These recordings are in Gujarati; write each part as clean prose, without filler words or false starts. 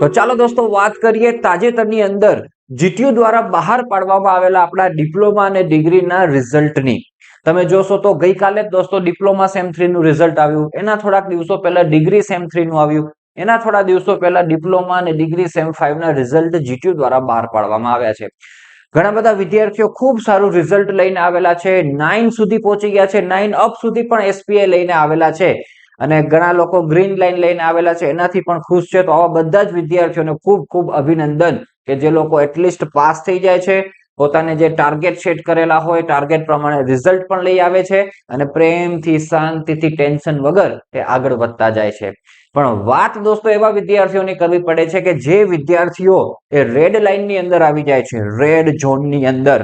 તો ચાલો દોસ્તો વાત કરીએ તાજેતરની અંદર જીટીયુ દ્વારા બહાર પાડવામાં આવેલા આપણા ડિપ્લોમા અને ડિગ્રીના રિઝલ્ટની તમે જોશો તો ગઈકાલે જ દોસ્તો ડિપ્લોમા સેમ 3 નું રિઝલ્ટ આવ્યું, એના થોડાક દિવસો પહેલા ડિગ્રી સેમ 3 નું આવ્યું, એના થોડા દિવસો પહેલા ડિપ્લોમા અને ડિગ્રી સેમ 5 ના રિઝલ્ટ જીટીયુ દ્વારા બહાર પાડવામાં આવ્યા છે. ઘણા બધા વિદ્યાર્થીઓ ખૂબ સારું રિઝલ્ટ લઈને આવેલા છે, 9 સુધી પહોંચી ગયા છે, 9 અપ સુધી પણ એસપીએ લઈને આવેલા છે અને ઘણા લોકો ગ્રીન લાઈન લઈને આવેલા છે, એનાથી પણ ખુશ છે. તો આવા બધા જ વિદ્યાર્થીઓને ખૂબ ખૂબ અભિનંદન કે જે લોકો એટલીસ્ટ પાસ થઈ જાય છે, પોતાને જે ટાર્ગેટ સેટ કરેલા હોય ટાર્ગેટ પ્રમાણે રિઝલ્ટ પણ લઈ આવે છે અને પ્રેમથી શાંતિથી ટેન્શન વગર એ આગળ વધતા જાય છે. પણ વાત દોસ્તો એવા વિદ્યાર્થીઓની કરવી પડે છે કે જે વિદ્યાર્થીઓ એ રેડ લાઈન ની અંદર આવી જાય છે, રેડ ઝોન ની અંદર,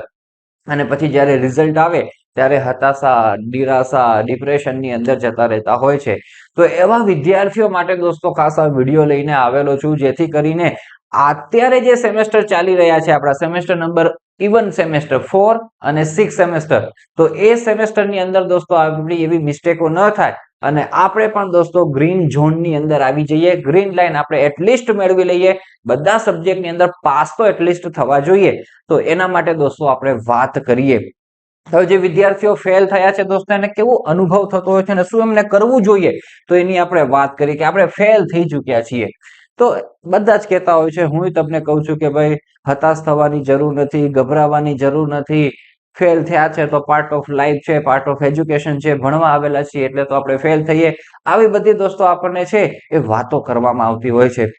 અને પછી જ્યારે રિઝલ્ટ આવે ત્યારે હતાશા, નિરાશા, ડિપ્રેશન ની અંદર જતા રહેતા હોય છે. તો એવા વિદ્યાર્થીઓ માટે દોસ્તો ખાસ આ વિડીયો લઈને આવેલો છું, જેથી કરીને અત્યારે જે સેમેસ્ટર ચાલી રહ્યા છે આપણા સેમેસ્ટર નંબર ઇવન સેમેસ્ટર 4 અને 6 સેમેસ્ટર, તો એ સેમેસ્ટર ની અંદર દોસ્તો આપણી એવી મિસ્ટેકો ન થાય અને આપણે પણ દોસ્તો ગ્રીન ઝોન ની અંદર આવી જઈએ, ગ્રીન લાઈન આપણે એટલીસ્ટ મેળવી લઈએ, બધા સબ્જેક્ટ ની અંદર પાસ તો એટલીસ્ટ થવા જોઈએ. તો એના માટે દોસ્તો આપણે વાત કરીએ. હવે જે વિદ્યાર્થીઓ ફેલ થયા છે દોસ્તો એને કેવો અનુભવ થતો હોય છે અને શું એમને કરવું જોઈએ, તો એની આપણે વાત કરીએ કે આપણે ફેલ થઈ ચૂક્યા છીએ. તો બધા જ કહેતા હોય છે, હું તમને કહું છું કે ભાઈ હતાશ થવાની જરૂર નથી, ગભરાવાની જરૂર નથી, ફેલ થયા છે તો પાર્ટ ઓફ લાઈફ છે, પાર્ટ ઓફ એજ્યુકેશન છે, ભણવા આવેલા છીએ એટલે તો આપણે ફેલ થઈએ. આવી બધી દોસ્તો આપણને છે એ વાતો કરવામાં આવતી હોય છે.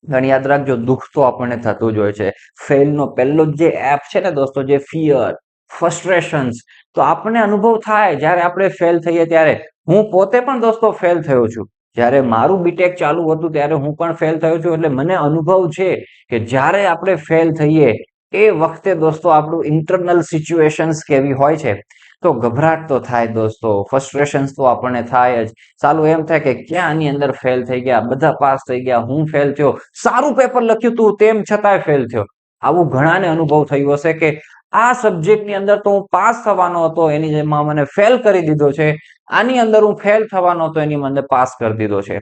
અને યાદ રાખજો, દુઃખ તો આપણને થતું જ હોય છે. ફેલ નો પહેલો જે એપ છે ને દોસ્તો, જે ફિયર, ફ્રસ્ટ્રેશન્સ, તો આપણને અનુભવ થાય જ્યારે આપણે ફેલ થઈએ ત્યારે. હું પોતે પણ દોસ્તો ફેલ થયો છું. જ્યારે મારું બીટેક ચાલુ હતું ત્યારે હું પણ ફેલ થયો છું, એટલે મને અનુભવ છે કે જ્યારે આપણે ફેલ થઈએ એ વખતે દોસ્તો આપણું ઇન્ટરનલ સિચ્યુએશન્સ કેવી હોય છે. તો ગભરાટ તો થાય દોસ્તો, ફ્રસ્ટ્રેશન્સ તો આપણને થાય જ. સાલું એમ થાય કે ક્યાં આની અંદર ફેલ થઈ ગયા, બધા પાસ થઈ ગયા, હું ફેલ થયો, સારું પેપર લખ્યું તું તેમ છતાંય ફેલ થયો. આવું ઘણાને અનુભવ થયો હશે કે આ સબ્જેક્ટની અંદર તો હું પાસ થવાનો હતો, એની જેમાં મને ફેલ કરી દીધો છે, આની અંદર હું ફેલ થવાનો હતો, એની મને પાસ કરી દીધો છે.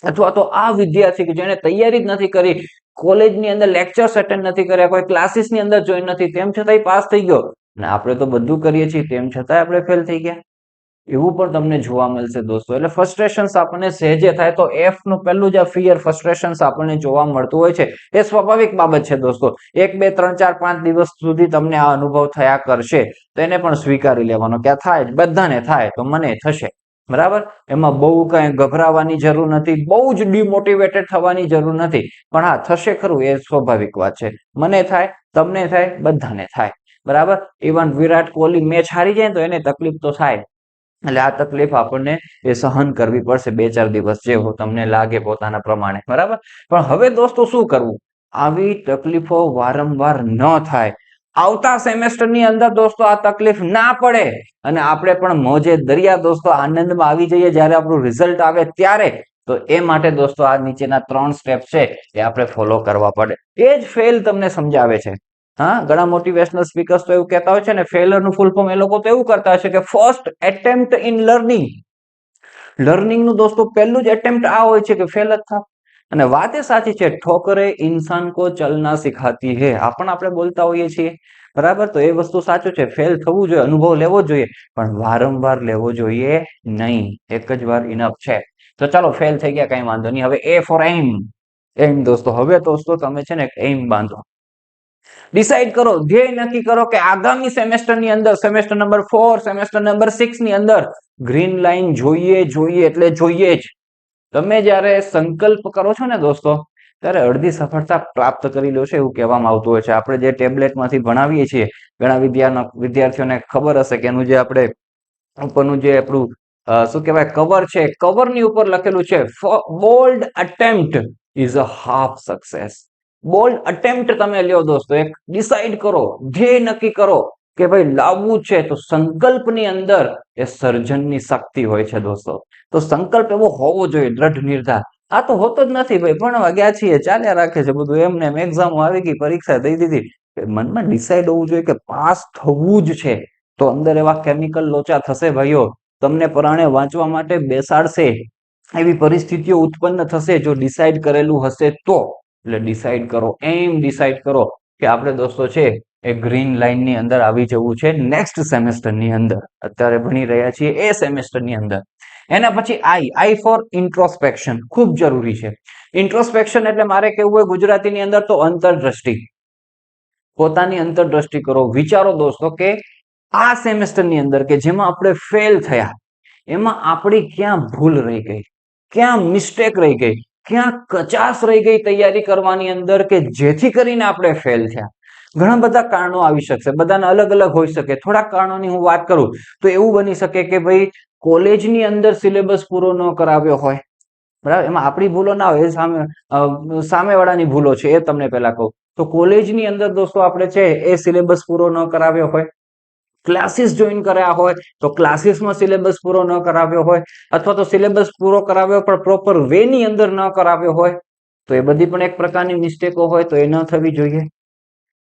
અથવા તો આ વિદ્યાર્થી કે જેને તૈયારી જ નથી કરી, કોલેજની અંદર લેક્ચર્સ અટેન્ડ નથી કર્યા, કોઈ ક્લાસીસની અંદર જોઈન નથી, તેમ છતાંય પાસ થઈ ગયો. અને આપણે તો બધું કરીએ છીએ તેમ છતાંય આપણે ફેલ થઈ ગયા, એવું પણ તમને જોવા મળશે દોસ્તો. એટલે ફ્રસ્ટ્રેશન્સ આપણને સહેજે થાય તો એફ નું પહેલું જ ફિયર, ફ્રસ્ટ્રેશન્સ આપણને જોવા મળતું હોય છે. એ સ્વાભાવિક બાબત છે દોસ્તો. 1 2 3 4 5 દિવસ સુધી તમને આ અનુભવ થયા કરશે, તો એને પણ સ્વીકારી લેવાનો કે આ થાય જ, બધાને થાય તો મને થશે, બરાબર. એમાં બહુ કઈ ગભરાવાની જરૂર નથી, બહુ જ ડિમોટિવેટેડ થવાની જરૂર નથી. પણ હા, થશે ખરું એ સ્વાભાવિક વાત છે. મને થાય, તમને થાય, બધાને થાય, બરાબર. ઇવન વિરાટ કોહલી મેચ હારી જાય તો એને તકલીફ તો થાય. એટલે આ તકલીફ આપણને એ સહન કરવી પડશે 2 4 દિવસ, જે તમને લાગે પોતાના પ્રમાણે, બરાબર. પણ હવે દોસ્તો શું કરવું? આવી તકલીફો વારંવાર ન થાય, આવતા સેમેસ્ટર ની અંદર દોસ્તો આ તકલીફ ના પડે અને આપણે પણ મોજે દરિયા દોસ્તો આનંદમાં આવી જઈએ જ્યારે આપણું રિઝલ્ટ આવે ત્યારે. તો એ માટે દોસ્તો આ નીચેના 3 સ્ટેપ છે એ આપણે ફોલો કરવા પડે. એ જ ફેલ તમને સમજાવે છે. હા, ઘણા મોટિવેશનલ સ્પીકર્સ તો એવું કહેતા હોય છે ને, ફેલર નું ફૂલ ફોર્મ એ લોકો તો એવું કરતા હોય છે કે first attempt in learning. Learning નું દોસ્તો પહેલું જ એટેમ્પ્ટ આ હોય છે કે ફેલ જ થાવ. અને વાત એ સાચી છે, ઠોકરે ઇન્સાન કો ચલના સિખાતી હે, આ પણ આપણે બોલતા હોઈએ છીએ, બરાબર. તો એ વસ્તુ સાચું છે, ફેલ થવું જોઈએ, અનુભવ લેવો જોઈએ, પણ વારંવાર લેવો જોઈએ નહીં, એક જ વાર ઇનફ છે. તો ચાલો, ફેલ થઈ ગયા, કઈ વાંધો નહીં. હવે એ ફોર એમ. એમ દોસ્તો, હવે દોસ્તો તમે છે ને એમ બાંધો, ડિસાઈડ કરો, ધ્યેય નક્કી કરો કે આગામી સેમેસ્ટર ની અંદર, સેમેસ્ટર નંબર 4, સેમેસ્ટર નંબર 6 ની અંદર ગ્રીન લાઈન જોઈએ, જોઈએ એટલે જોઈએ જ. તમે જ્યારે સંકલ્પ કરો છો ને દોસ્તો, ત્યારે અડધી સફળતા પ્રાપ્ત કરી લો છો એવું કહેવામાં આવતું હોય છે. આપણે જે ટેબ્લેટમાંથી ભણાવીએ છીએ, ઘણા વિદ્યાર્થીઓને ખબર હશે કે એનું જે આપણે ઉપરનું જે આપણું શું કહેવાય કવર છે, કવરની ઉપર લખેલું છે bold attempt is a half success. Bold attempt તમે લ્યો દોસ્તો, એક ડિસાઈડ કરો, ધ્યેય નક્કી કરો કે ભાઈ લાવવું છે, તો સંકલ્પની અંદર એ સર્જનની શક્તિ હોય છે દોસ્તો. તો સંકલ્પ એવો હોવો જોઈએ, દ્રઢ નિર્ધાર. આ તો હોતો જ નથી ભાઈ, ભણવા ગયા છીએ, ચાલ્યા રાખે છે બધું એમને, એક્ઝામો આવી ગઈ, પરીક્ષા દઈ દીધી. મનમાં ડિસાઈડ હોવું જોઈએ કે પાસ થવું જ છે. તો અંદર એવા કેમિકલ લોચા થશે ભાઈઓ, તમને પરાણે વાંચવા માટે બેસાડશે, એવી પરિસ્થિતિઓ ઉત્પન્ન થશે જો ડિસાઈડ કરેલું હશે તો. એટલે ડિસાઈડ કરો, એમ ડિસાઈડ કરો કે આપણે દોસ્તો છે એ ગ્રીન લાઈન ની અંદર આવી જવું છે નેક્સ્ટ સેમેસ્ટર ની અંદર. અત્યારે ભણી રહ્યા છીએ એ સેમેસ્ટર ની અંદર. એના પછી આઈ ફોર ઇન્ટ્રોસ્પેક્શન, ખૂબ જરૂરી છે. ઇન્ટ્રોસ્પેક્શન એટલે મારે કેવું હોય ગુજરાતીની અંદર તો અંતરદ્રષ્ટિ. પોતાની અંતરદ્રષ્ટિ કરો, વિચારો દોસ્તો કે આ સેમેસ્ટર ની અંદર કે જેમાં આપણે ફેલ થયા એમાં આપણી ક્યાં ભૂલ રહી ગઈ, ક્યાં મિસ્ટેક રહી ગઈ, ક્યાં કચાશ રહી ગઈ તૈયારી કરવાની અંદર કે જેથી કરીને આપણે ફેલ થયા. ઘણા બધા કારણો આવી શકશે, બધાના અલગ અલગ હોઈ શકે. થોડાક કારણોની હું વાત કરું તો એવું બની શકે કે ભાઈ કોલેજની અંદર સિલેબસ પૂરો ન કરાવ્યો હોય, બરાબર, એમાં આપણી ભૂલો ના હોય, સામેવાળાની ભૂલો છે એ તમને પહેલા કહું તો કોલેજની અંદર દોસ્તો આપણે છે એ સિલેબસ પૂરો ન કરાવ્યો હોય, ક્લાસીસ જોઈન કર્યા હોય તો ક્લાસીસમાં સિલેબસ પૂરો ન કરાવ્યો હોય, અથવા તો સિલેબસ પૂરો કરાવ્યો પણ પ્રોપર વે ની અંદર ન કરાવ્યો હોય, તો એ બધી પણ એક પ્રકારની મિસ્ટેકો હોય, તો એ ન થવી જોઈએ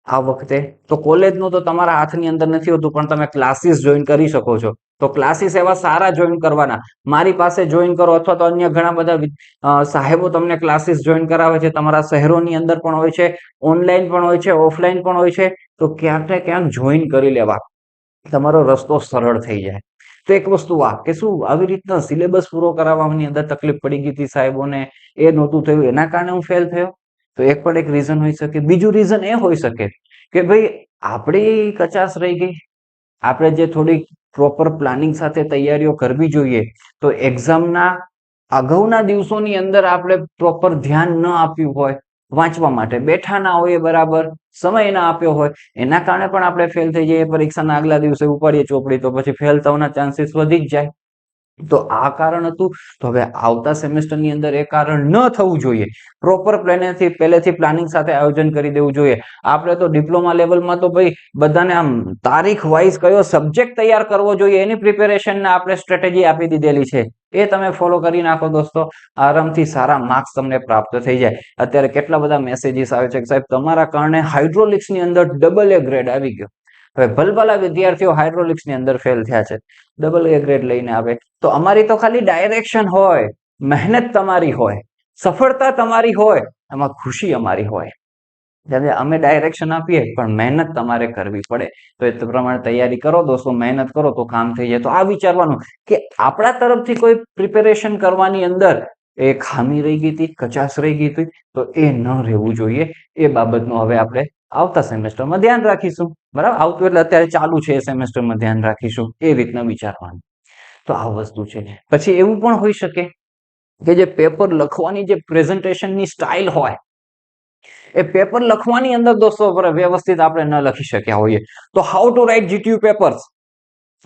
આ વખતે. તો કોલેજનું તો તમારા હાથની અંદર નથી હોતું, પણ તમે ક્લાસીસ જોઈન કરી શકો છો. તો ક્લાસીસ એવા સારા જોઈન કરવાના, મારી પાસે જોઈન કરો, અથવા તો અન્ય ઘણા બધા સાહેબો તમને ક્લાસીસ જોઈન કરાવે છે, તમારા શહેરોની અંદર પણ હોય છે, ઓનલાઈન પણ હોય છે, ઓફલાઈન પણ હોય છે. તો ક્યાંક ને ક્યાંક જોઈન કરી લેવા, તમારો રસ્તો સરળ થઈ જાય. તો એક વસ્તુ આ કે શું આવી રીતના સિલેબસ પૂરો કરાવવાની અંદર તકલીફ પડી ગઈ હતી સાહેબોને, એ નહોતું થયું એના કારણે હું ફેલ થયો, તો એક પણ એક રીઝન હોઈ શકે. બીજું રીઝન એ હોઈ શકે કે ભાઈ આપણી કચાશ રહી ગઈ, આપણે જે થોડી પ્રોપર પ્લાનિંગ સાથે તૈયારીઓ કરવી જોઈએ, તો એક્ઝામના અગાઉના દિવસોની અંદર આપણે પ્રોપર ધ્યાન ન આપ્યું હોય, વાંચવા માટે બેઠા ના હોય, બરાબર સમય ના આપ્યો હોય, એના કારણે પણ આપણે ફેલ થઈ જઈએ. પરીક્ષાના આગલા દિવસે ઉપાડીએ ચોપડી તો પછી ફેલ થવાના ચાન્સીસ વધી જ જાય. તો આ કારણ હતું. તો હવે આવતા સેમેસ્ટરની અંદર એ કારણ ન થવું જોઈએ. પ્રોપર પ્લાનિંગથી પહેલેથી પ્લાનિંગ સાથે આયોજન કરી દેવું જોઈએ. આપણે તો ડિપ્લોમા લેવલમાં તો ભાઈ બધાને આમ તારીખ વાઇઝ કયો સબ્જેક્ટ તૈયાર કરવો જોઈએ એની પ્રિપેરેશન આપણે સ્ટ્રેટેજી આપી દીધેલી છે. એ તમે ફોલો કરી નાખો દોસ્તો, આરામથી સારા માર્ક્સ તમને પ્રાપ્ત થઈ જાય. અત્યારે કેટલા બધા મેસેજીસ આવે છે કે સાહેબ તમારા કારણે હાઇડ્રોલિક્સની અંદર ડબલ એ ગ્રેડ આવી ગયો. હવે ભલભલા વિદ્યાર્થીઓ હાઇડ્રોલિક્સની અંદર ફેલ થયા છે, ડબલ એ ગ્રેડ લઈને આવે. તો અમારી તો ખાલી ડાયરેક્શન હોય, મહેનત તમારી હોય, સફળતા તમારી હોય, એમાં ખુશી અમારી હોય. જ્યારે અમે ડાયરેક્શન આપીએ પણ મહેનત તમારે કરવી પડે. તો એ પ્રમાણે તૈયારી કરો દોસ્તો, મહેનત કરો તો કામ થઈ જાય. તો આ વિચારવાનું કે આપણા તરફથી કોઈ પ્રિપેરેશન કરવાની અંદર એ ખામી રહી ગઈ હતી, કચાશ રહી ગઈ હતી, તો એ ન રહેવું જોઈએ. એ બાબતનું હવે આપણે આવતા સેમેસ્ટરમાં ધ્યાન રાખીશું, બરાબર. આવતું એટલે અત્યારે ચાલુ છે એ સેમેસ્ટરમાં ધ્યાન રાખીશું, એ રીતના વિચારવાનું. તો આ વસ્તુ છે. પછી એવું પણ હોઈ શકે કે જે પેપર લખવાની જે પ્રેઝન્ટેશનની સ્ટાઇલ હોય, એ પેપર લખવાની અંદર દોસ્તો વ્યવસ્થિત આપણે ન લખી શક્યા હોઈએ. તો how to write GTU papers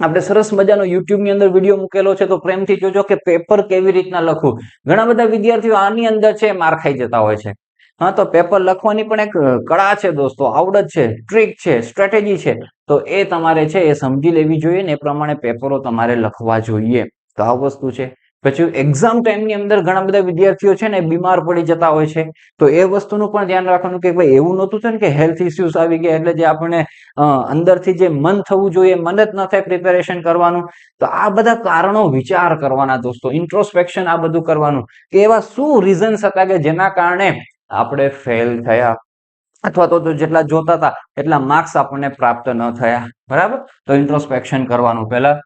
આપણે સરસ મજાનો યુટ્યુબ ની અંદર વિડીયો મૂકેલો છે, તો પ્રેમથી જોજો કે પેપર કેવી રીતના લખવું. ઘણા બધા વિદ્યાર્થીઓ આની અંદર છે માર ખાઈ જતા હોય છે. હા, તો પેપર લખવાની પણ એક કળા છે દોસ્તો, આવડત છે, ટ્રીક છે, સ્ટ્રેટેજી છે. તો એ તમારે છે એ સમજી લેવી જોઈએ ને એ પ્રમાણે પેપરો તમારે લખવા જોઈએ. તો આ વસ્તુ છે. પછી એક્ઝામ ટાઈમની અંદર ઘણા બધા વિદ્યાર્થીઓ છે ને બીમાર પડી જતા હોય છે. તો એ વસ્તુનું પણ ધ્યાન રાખવાનું કે ભાઈ એવું નહોતું છે ને કે હેલ્થ ઇસ્યુઝ આવી ગયા એટલે જે આપણે અંદરથી જે મન થવું જોઈએ, મન જ ન થાય પ્રિપેરેશન કરવાનું. તો આ બધા કારણો વિચાર કરવાના દોસ્તો, ઇન્ટ્રોસ્પેક્શન આ બધું કરવાનું કે એવા શું રીઝન્સ હતા કે જેના કારણે આપણે ફેલ થયા, અથવા તો જેટલા જોતા હતા એટલા માર્ક્સ આપણને પ્રાપ્ત ન થયા, બરાબર. તો ઇન્ટ્રોસ્પેક્શન કરવાનું. પહેલા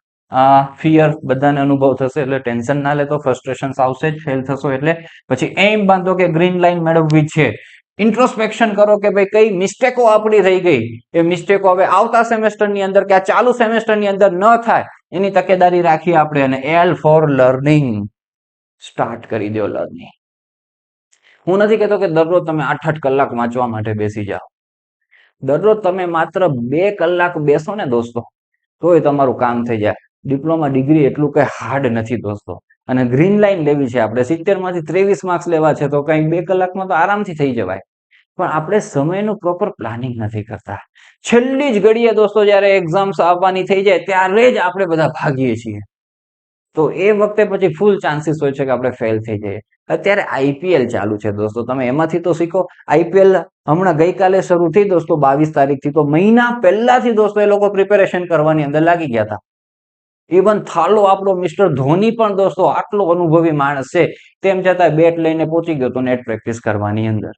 ફિયર બધાને અનુભવ થશે એટલે ટેન્શન ના લેતો, ફ્રસ્ટ્રેશન આવશે જ ફેલ થશો એટલે. પછી એમ બાંધો કે ગ્રીન લાઈન મેળવવી છે. ઇન્ટ્રોસ્પેક્શન કરો કે ભાઈ કઈ મિસ્ટેકો આપણી રહી ગઈ, એ મિસ્ટેકો હવે આવતા સેમેસ્ટરની અંદર કે આ ચાલુ સેમેસ્ટરની અંદર ન થાય એની તકેદારી રાખી આપણે. અને એલ ફોર લર્નિંગ, સ્ટાર્ટ કરી દો લર્નિંગ. હું નથી કહેતો કે દરરોજ તમે 8-8 કલાક વાંચવા માટે બેસી જાઓ. દરરોજ તમે માત્ર 2 કલાક બેસો ને દોસ્તો, તોય તમારું કામ થઈ જાય. ડિપ્લોમા ડિગ્રી એટલું કઈ હાર્ડ નથી દોસ્તો. અને ગ્રીન લાઈન લેવી છે આપણે, 70 માંથી 23 માર્ક્સ લેવા છે, તો કઈ 2 કલાકમાં તો આરામથી થઈ જવાય. પણ આપણે સમયનું પ્રોપર પ્લાનિંગ નથી કરતા. છેલ્લી જ ઘડીએ દોસ્તો જયારે એક્ઝામ્સ આવવાની થઈ જાય ત્યારે જ આપણે બધા ભાગીએ છીએ. તો એ વખતે પછી ફૂલ ચાન્સીસ હોય છે કે આપણે ફેલ થઈ જઈએ. અત્યારે આઈપીએલ ચાલુ છે દોસ્તો, તમે એમાંથી તો શીખો. આઈપીએલ હમણાં ગઈકાલે શરૂ થઈ દોસ્તો, 22 તારીખથી. તો મહિના પહેલાથી દોસ્તો એ લોકો પ્રિપેરેશન કરવાની અંદર લાગી ગયા હતા. ઇવન થાલો આપણો મિસ્ટર ધોની પણ દોસ્તો આટલો અનુભવી માણસ છે, તેમ છતાં બેટ લઈને પહોંચી ગયો તો નેટ પ્રેક્ટિસ કરવાની અંદર.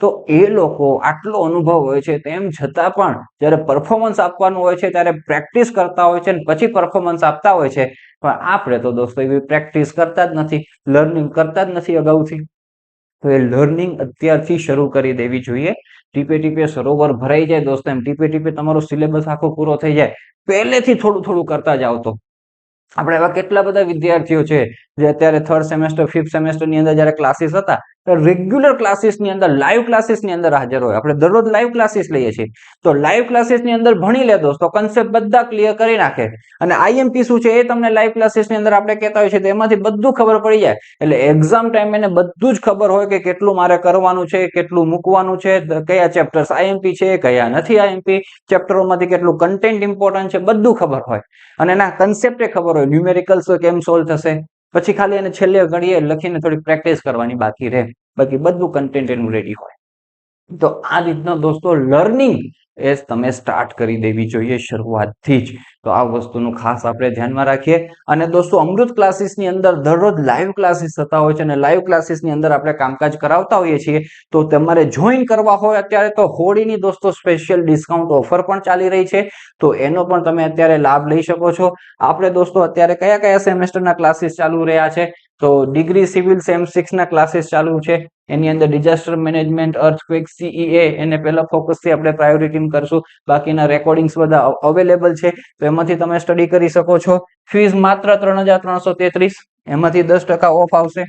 તો એ લોકો આટલો અનુભવ હોય છે તેમ છતાં પણ જ્યારે પરફોર્મન્સ આપવાનું હોય છે ત્યારે પ્રેક્ટિસ કરતા હોય છે અને પછી પરફોર્મન્સ આપતા હોય છે. પણ આપણે તો દોસ્તો એવી પ્રેક્ટિસ કરતા જ નથી, લર્નિંગ કરતા જ નથી અગાઉથી. તો એ લર્નિંગ અત્યારથી શરૂ કરી દેવી જોઈએ. ટીપે ટીપે સરોવર ભરાઈ જાય દોસ્તો, એમ ટીપે ટીપે તમારો સિલેબસ આખો પૂરો થઈ જાય. પહેલેથી થોડું થોડું કરતા જાવ તો આપણે એવા કેટલા બધા વિદ્યાર્થીઓ છે જે અત્યારે 3rd સેમેસ્ટર 5th સેમેસ્ટરની અંદર જ્યારે ક્લાસીસ હતા તો રેગ્યુલર ક્લાસીસની અંદર લાઈવ ક્લાસીસની અંદર હાજર હોય. આપણે દરરોજ લાઈવ ક્લાસીસ લઈએ છીએ. તો લાઈવ ક્લાસીસની અંદર ભણી લે દોસ્તો, કન્સેપ્ટ બધા ક્લિયર કરી નાખે અને આઈએમપી શું છે એ તમને લાઈવ ક્લાસીસની અંદર આપણે કહેતા હોય છે, તો એમાંથી બધું ખબર પડી જાય. એટલે એક્ઝામ ટાઈમે એને બધું જ ખબર હોય કે કેટલું મારે કરવાનું છે, કેટલું મૂકવાનું છે, કયા ચેપ્ટર્સ આઈએમપી છે, કયા નથી આઈએમપી, ચેપ્ટરોમાંથી કેટલું કન્ટેન્ટ ઇમ્પોર્ટન્ટ છે, બધું ખબર હોય અને એના કન્સેપ્ટ ખબર હોય, ન્યુમેરિકલ્સ કેમ સોલ્વ થશે. પછી ખાલી એને છેલ્લે ઘડીએ લખીને થોડી પ્રેક્ટિસ કરવાની બાકી રહે, બાકી બધું કન્ટેન્ટ એનું રેડી હોય. તો આ રીતના દોસ્તો લર્નિંગ એ તમે સ્ટાર્ટ કરી દેવી જોઈએ શરૂઆતથી જ. તો આ વસ્તુનું ખાસ આપણે ધ્યાનમાં રાખીએ. અને દોસ્તો અમૃત ક્લાસીસની અંદર દરરોજ લાઈવ ક્લાસીસ થતા હોય છે અને લાઈવ ક્લાસીસની અંદર આપણે કામકાજ કરાવતા હોઈએ છીએ. તો તમારે જોઈન કરવા હોય અત્યારે તો હોળીની દોસ્તો સ્પેશિયલ ડિસ્કાઉન્ટ ઓફર પણ ચાલી રહી છે, તો એનો પણ તમે અત્યારે લાભ લઈ શકો છો. આપણે દોસ્તો અત્યારે કયા કયા સેમેસ્ટરના ક્લાસીસ ચાલુ રહ્યા છે, તો ડિગ્રી સિવિલ સેમ 6 ના ક્લાસીસ ચાલુ છે. એની અંદર ડિઝાસ્ટર મેનેજમેન્ટ, અર્થક્વેક, સીઈએ એને પહેલા ફોકસથી આપણે પ્રાયોરિટી કરશું. બાકીના રેકોર્ડિંગ્સ બધા અવેલેબલ છે, તો એમાંથી તમે સ્ટડી કરી શકો છો. ફીસ માત્ર 3,333, એમાંથી 10% ઓફ આવશે.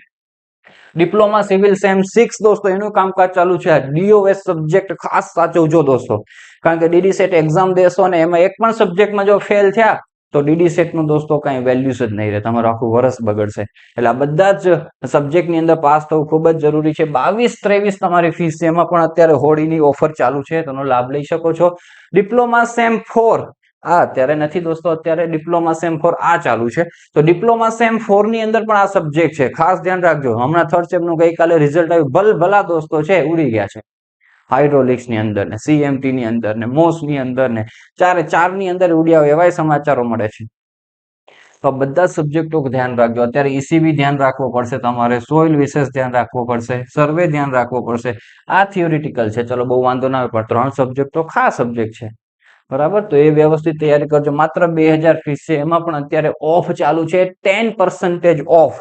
ડિપ્લોમા સિવિલ સેમ 6 દોસ્તો એનું કામકાજ ચાલુ છે. ડીઓએસ સબ્જેક્ટ ખાસ સાચવજો દોસ્તો, કારણ કે ડીડી સેટ એક્ઝામ દેશો ને એમાં એક પણ સબ્જેક્ટમાં જો ફેલ થયા તો ડીડી સેટ નું દોસ્તો કઈ વેલ્યુસ જ નહીં રહે, તમારું આખું વર્ષ બગડશે. એટલે આ બધા જ સબ્જેક્ટની અંદર પાસ થવું ખૂબ જ જરૂરી છે. 22-23 તમારી ફીસ છે, એમાં પણ અત્યારે હોળીની ઓફર ચાલુ છે, તેનો લાભ લઈ શકો છો. ડિપ્લોમા સેમ 4 અત્યારે નથી દોસ્તો, અત્યારે ડિપ્લોમા સેમ 4 ચાલુ છે. તો ડિપ્લોમા સેમ 4 ની અંદર પણ આ સબ્જેક્ટ છે, ખાસ ધ્યાન રાખજો. હમણાં 3rd સેમ નું ગઈકાલે રિઝલ્ટ આવ્યું, ભલભલા દોસ્તો છે ઉડી ગયા છે. હાઇડ્રોલિક્સ ની અંદર ને સીએમટી ની અંદર ને મોસ ની અંદર ને ચાર ની અંદર ઉડ્યા એવા સમાચારો મળે છે. તો બધા સબ્જેક્ટો ધ્યાન રાખજો. અત્યારે ઈસીબી ધ્યાન રાખવો પડશે, તમારે સોઇલ વિશેષ ધ્યાન રાખવો પડશે, સર્વે ધ્યાન રાખવો પડશે. આ થિયોરિટિકલ છે, ચલો બહુ વાંધો ના આવે, પણ 3 સબ્જેક્ટો ખાસ સબ્જેક્ટ છે, બરાબર. તો એ વ્યવસ્થિત તૈયારી કરજો. માત્ર 2000 ફીસ છે, એમાં પણ અત્યારે ઓફ ચાલુ છે, 10% ઓફ,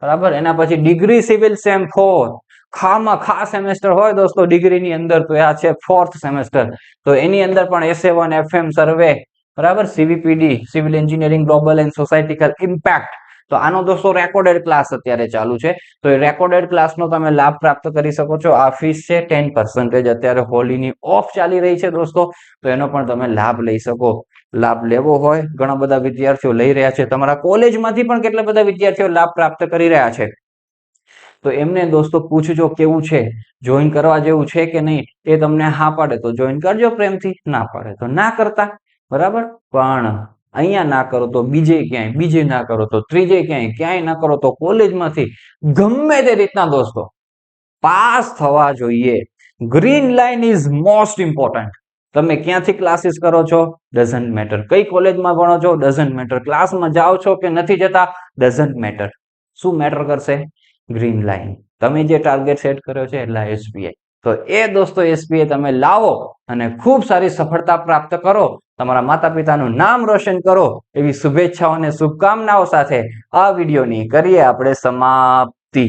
બરાબર. એના પછી ડિગ્રી સિવિલ સેમ 4 ખામાં ખા સેમેસ્ટર હોય દોસ્તો ડિગ્રીની અંદર, તો આ છે 4th સેમેસ્ટર. તો એની અંદર પણ SA1 FM સર્વે, બરાબર, CVPD civil engineering global and societal impact. તો આનો દોસ્તો રેકોર્ડેડ ક્લાસ અત્યારે ચાલુ છે, તો એ રેકોર્ડેડ ક્લાસનો તમે લાભ પ્રાપ્ત કરી શકો છો. આ ફીસ છે 10%, અત્યારે હોલીની ઓફ ચાલી રહી છે દોસ્તો, તો એનો પણ તમે લાભ લઈ શકો. લાભ લેવો હોય, ઘણા બધા વિદ્યાર્થીઓ લઈ રહ્યા છે, તમારા કોલેજમાંથી પણ કેટલા બધા વિદ્યાર્થીઓ લાભ પ્રાપ્ત કરી રહ્યા છે. તો એમને દોસ્તો પૂછજો કેવું છે, જોઈન કરવા જેવું છે કે નહીં. એ તમને હા પાડે તો જોઈન કરજો પ્રેમથી, ના પાડે તો ના કરતા, બરાબર. પણ અહીંયા ના કરો તો બીજે ક્યાંય, બીજે ના કરો તો ત્રીજે ક્યાંય, ક્યાંય ના કરો તો કોલેજમાંથી, ગમે તે રીતના દોસ્તો પાસ થવા જોઈએ. Green line is most important. તમે ક્યાંથી ક્લાસીસ કરો છો ડઝન્ટ મેટર, કઈ કોલેજમાં ભણો છો ડઝન્ટ મેટર, ક્લાસમાં જાઓ છો કે નથી જતા ડઝન્ટ મેટર. શું મેટર કરશે? Green line. તમે જે ટાર્ગેટ સેટ કર્યો છે એટલે એસપીઆઈ. તો એ દોસ્તો એસપીઆઈ તમે લાવો અને ખૂબ સારી સફળતા પ્રાપ્ત કરો, તમારા માતા પિતાનું નામ રોશન કરો, એવી શુભેચ્છાઓ અને શુભકામનાઓ સાથે આ વિડીયોની કરીએ આપણે સમાપ્તિ.